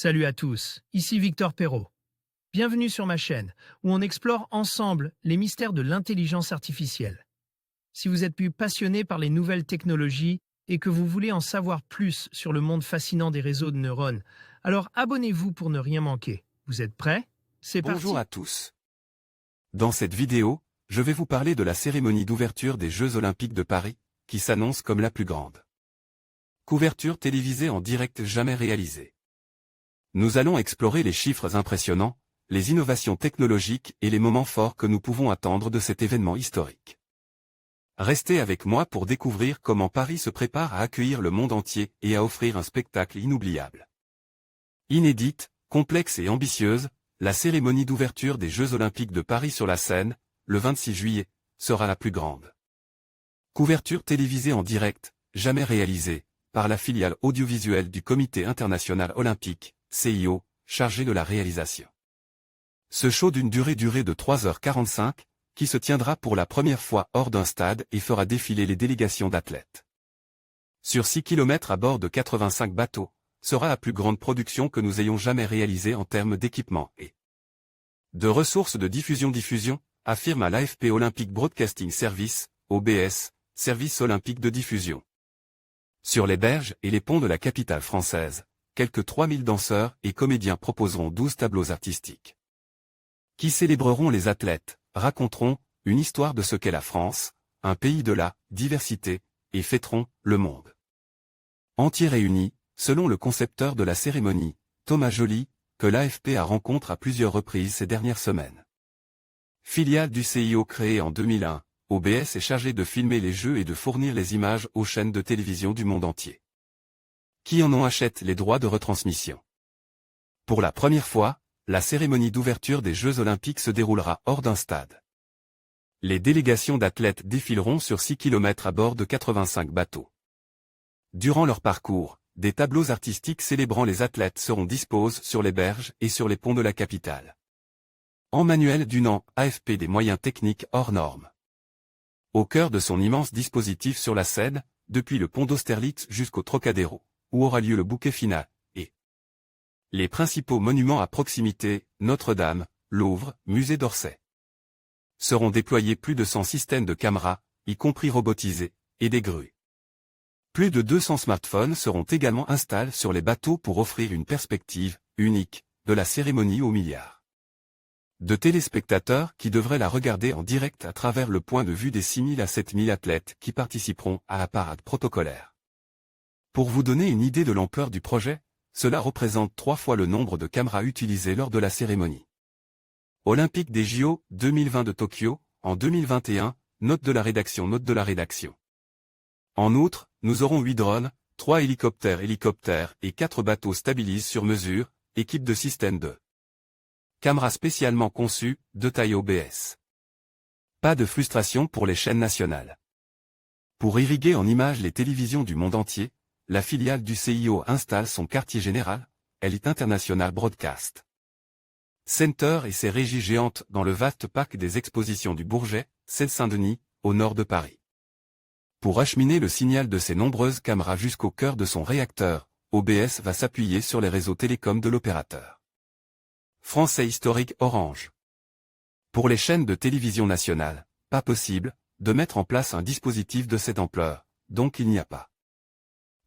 Salut à tous, ici Victor Perrault. Bienvenue sur ma chaîne, où on explore ensemble les mystères de l'intelligence artificielle. Si vous êtes plus passionné par les nouvelles technologies et que vous voulez en savoir plus sur le monde fascinant des réseaux de neurones, alors abonnez-vous pour ne rien manquer. Vous êtes prêts? C'est parti. Bonjour à tous. Dans cette vidéo, je vais vous parler de la cérémonie d'ouverture des Jeux Olympiques de Paris, qui s'annonce comme la plus grande couverture télévisée en direct jamais réalisée. Nous allons explorer les chiffres impressionnants, les innovations technologiques et les moments forts que nous pouvons attendre de cet événement historique. Restez avec moi pour découvrir comment Paris se prépare à accueillir le monde entier et à offrir un spectacle inoubliable. Inédite, complexe et ambitieuse, la cérémonie d'ouverture des Jeux Olympiques de Paris sur la Seine, le 26 juillet, sera la plus grande couverture télévisée en direct, jamais réalisée, par la filiale audiovisuelle du Comité international olympique, CIO, chargé de la réalisation. Ce show d'une durée de 3h45, qui se tiendra pour la première fois hors d'un stade et fera défiler les délégations d'athlètes. Sur 6 km à bord de 85 bateaux, sera la plus grande production que nous ayons jamais réalisée en termes d'équipement et de ressources de diffusion, affirme à l'AFP Olympic Broadcasting Service, OBS, Service olympique de diffusion. Sur les berges et les ponts de la capitale française, quelques 3000 danseurs et comédiens proposeront 12 tableaux artistiques qui célébreront les athlètes, raconteront une histoire de ce qu'est la France, un pays de la diversité, et fêteront le monde entier réuni, selon le concepteur de la cérémonie, Thomas Joly, que l'AFP a rencontré à plusieurs reprises ces dernières semaines. Filiale du CIO créée en 2001, OBS est chargé de filmer les Jeux et de fournir les images aux chaînes de télévision du monde entier, qui en achètent les droits de retransmission. Pour la première fois, la cérémonie d'ouverture des Jeux Olympiques se déroulera hors d'un stade. Les délégations d'athlètes défileront sur 6 km à bord de 85 bateaux. Durant leur parcours, des tableaux artistiques célébrant les athlètes seront disposés sur les berges et sur les ponts de la capitale. Emmanuel Dunant, AFP des moyens techniques hors normes. Au cœur de son immense dispositif sur la Seine, depuis le pont d'Austerlitz jusqu'au Trocadéro, où aura lieu le bouquet final, et les principaux monuments à proximité, Notre-Dame, Louvre, Musée d'Orsay. Seront déployés plus de 100 systèmes de caméras, y compris robotisés, et des grues. Plus de 200 smartphones seront également installés sur les bateaux pour offrir une perspective unique de la cérémonie aux milliards de téléspectateurs qui devraient la regarder en direct à travers le point de vue des 6000 à 7000 athlètes qui participeront à la parade protocolaire. Pour vous donner une idée de l'ampleur du projet, cela représente 3 fois le nombre de caméras utilisées lors de la cérémonie olympique des JO 2020 de Tokyo, en 2021, note de la rédaction. En outre, nous aurons 8 drones, 3 hélicoptères et 4 bateaux stabilisés sur mesure, équipe de système de caméras spécialement conçues, de taille OBS. Pas de frustration pour les chaînes nationales. Pour irriguer en images les télévisions du monde entier, la filiale du CIO installe son quartier général, Elite International Broadcast Center et ses régies géantes dans le vaste parc des expositions du Bourget, Seine-Saint-Denis, au nord de Paris. Pour acheminer le signal de ses nombreuses caméras jusqu'au cœur de son réacteur, OBS va s'appuyer sur les réseaux télécoms de l'opérateur français historique Orange. Pour les chaînes de télévision nationales, pas possible de mettre en place un dispositif de cette ampleur, donc il n'y a pas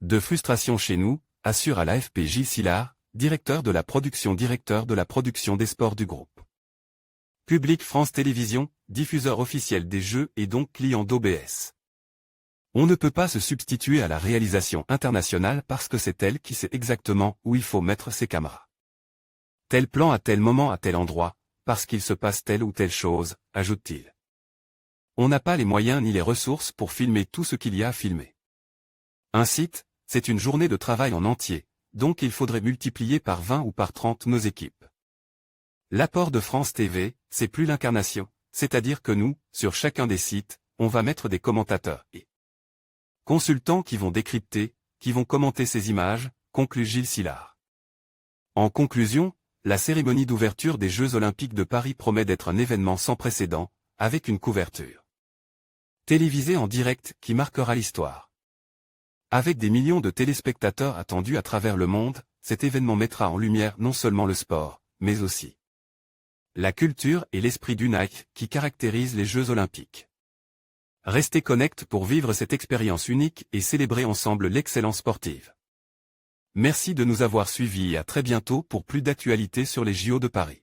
de frustration chez nous, assure à l'AFP Gilles Sillard, directeur de la production des sports du groupe Public France Télévisions, diffuseur officiel des Jeux et donc client d'OBS. On ne peut pas se substituer à la réalisation internationale parce que c'est elle qui sait exactement où il faut mettre ses caméras. Tel plan à tel moment à tel endroit, parce qu'il se passe telle ou telle chose, ajoute-t-il. On n'a pas les moyens ni les ressources pour filmer tout ce qu'il y a à filmer. Un site, c'est une journée de travail en entier, donc il faudrait multiplier par 20 ou par 30 nos équipes. L'apport de France TV, c'est plus l'incarnation, c'est-à-dire que nous, sur chacun des sites, on va mettre des commentateurs et consultants qui vont décrypter, qui vont commenter ces images, conclut Gilles Sillard. En conclusion, la cérémonie d'ouverture des Jeux Olympiques de Paris promet d'être un événement sans précédent, avec une couverture télévisée en direct qui marquera l'histoire. Avec des millions de téléspectateurs attendus à travers le monde, cet événement mettra en lumière non seulement le sport, mais aussi la culture et l'esprit du Nike qui caractérisent les Jeux Olympiques. Restez connectés pour vivre cette expérience unique et célébrer ensemble l'excellence sportive. Merci de nous avoir suivis et à très bientôt pour plus d'actualités sur les JO de Paris.